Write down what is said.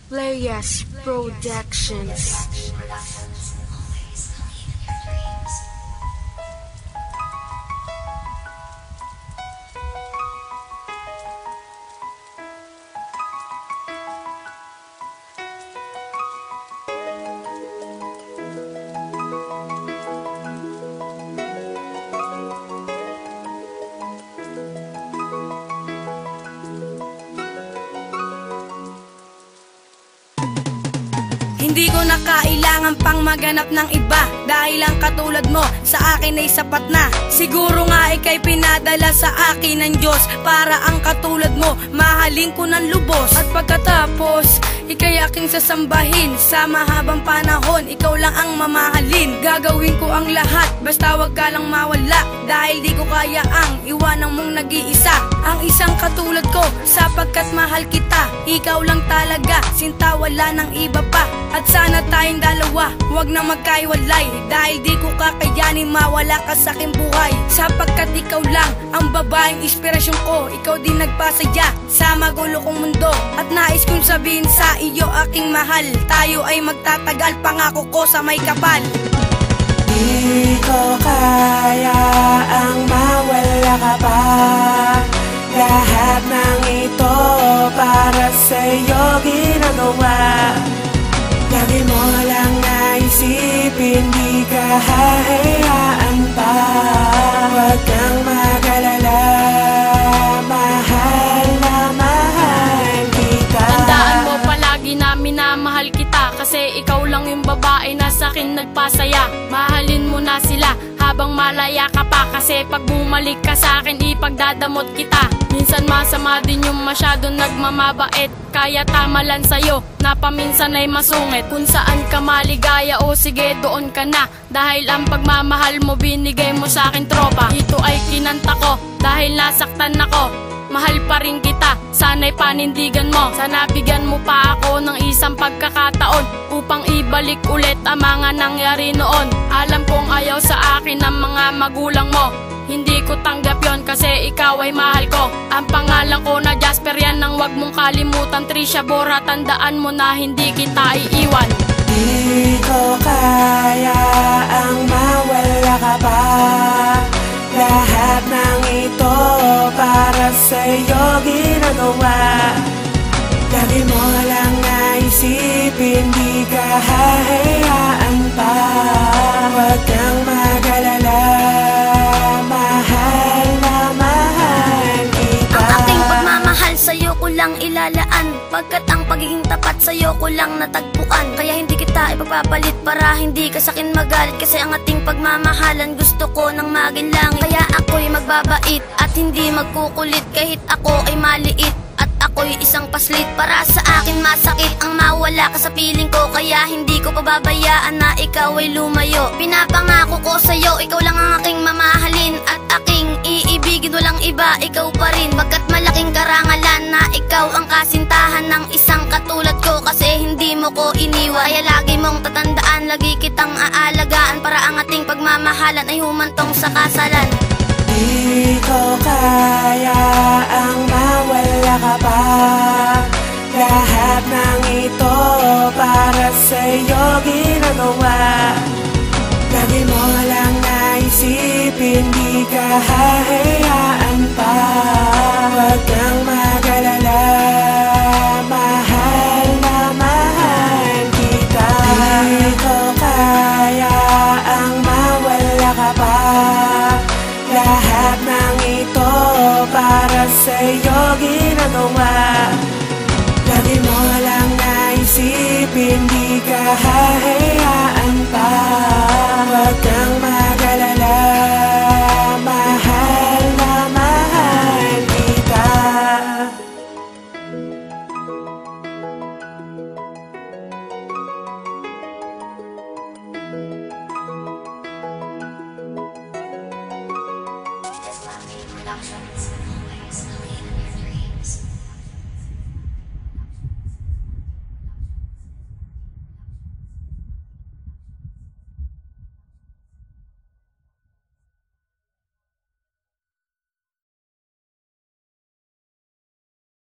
Playas Productions. Hindi ko na kailangan pang maganap ng iba, dahil ang katulad mo sa akin ay sapat na. Siguro nga ika'y pinadala sa akin ng Diyos, para ang katulad mo mahalin ko ng lubos. At pagkatapos ika'y aking sasambahin, sa mahabang panahon ikaw lang ang mamahalin. Gagawin ko ang lahat, basta wag ka lang mawala, dahil di ko kaya ang iwanang mong nag-iisa. Ang isang katulad ko, sapagkat mahal kita. Ikaw lang talaga, sinta, wala ng iba pa. At sana tayong dalawa, wag na magkaiwalay, dahil di ko kakayanin mawala ka sa aking buhay. Sapagkat ikaw lang ang babaeng inspirasyon ko, ikaw din nagpasaya sa magulo kong mundo. At nais kong sabihin sa iyo aking mahal, tayo ay magtatagal, pangako ko sa may kapal. Di ko kaya ang mawala ka pa, lahat ng ito para sa'yo ginagawa. Lagi mo lang naisipin, di ka hahayaan pa. Huwag kang mag-alala, mahal na mahal kita. Tandaan mo palagi na minamahal kita, kasi ikaw lang yung babae na sa'kin nagpasaya. Mahalin mo na sila habang malaya ka pa, kasi pag bumalik ka sa'kin ipagdadamot kita. Minsan masama din yung masyadong nagmamabait, kaya tama lang sa'yo na paminsan ay masungit. Kung saan ka maligaya, o sige doon ka na, dahil ang pagmamahal mo binigay mo sa'kin tropa. Ito ay kinanta ko dahil nasaktan ako, mahal pa rin kita, sana'y panindigan mo. Sana bigyan mo pa ako ng isang pagkakataon, upang ibalik ulit ang mga nangyari noon. Alam kong ayaw sa akin ng mga magulang mo, hindi ko tanggap yon, kasi ikaw ay mahal ko. Ang pangalan ko na Jasper, yan ang wag mong kalimutan. Trisha Bora, tandaan mo na hindi kita iiwan. Di ko kaya ang mawala ka pa, lahat ng ito para sa'yo ginagawa. Lagi mo lang naisipin, di ka hahayaan pa. Huwag kang mag-alala, mahal na mahal kita. Ang aking pagmamahal sa'yo ko lang ilalaan, pagkat ang pagiging tapat sa'yo ko lang natagpuan. Kaya hindi kita ipapapalit para hindi ka sa'kin magalit, kasi ang ating pagmamahalan gusto ko nang maging langit. Kaya ako'y magbabait at hindi magkukulit, kahit ako ay maliit at ako'y isang paslit. Para sa akin masakit ang mawala ka sa piling ko, kaya hindi ko pababayaan na ikaw ay lumayo. Pinapangako ko sa'yo, ikaw lang ang aking mamahalin, at aking iibigin, walang iba, ikaw pa rin. Pagkat malaking karangalan na ikaw ang kasintahan ng isang katulad ko, kasi hindi mo ko iniwan. Kaya lagi mong tatandaan, lagi kitang aalagaan, para ang ating pagmamahalan ay humantong sa kasalan. Di ko kaya ang mawala ka pa, lahat ng ito para sa'yo ginagawa. Lagi mo lang naisipin, di ka hahayaan pa. Huwag kang mag-alala, mahal na mahal kita. Di ko kaya ang mawala ka pa, lahat ng ito para sa'yo ginagawa.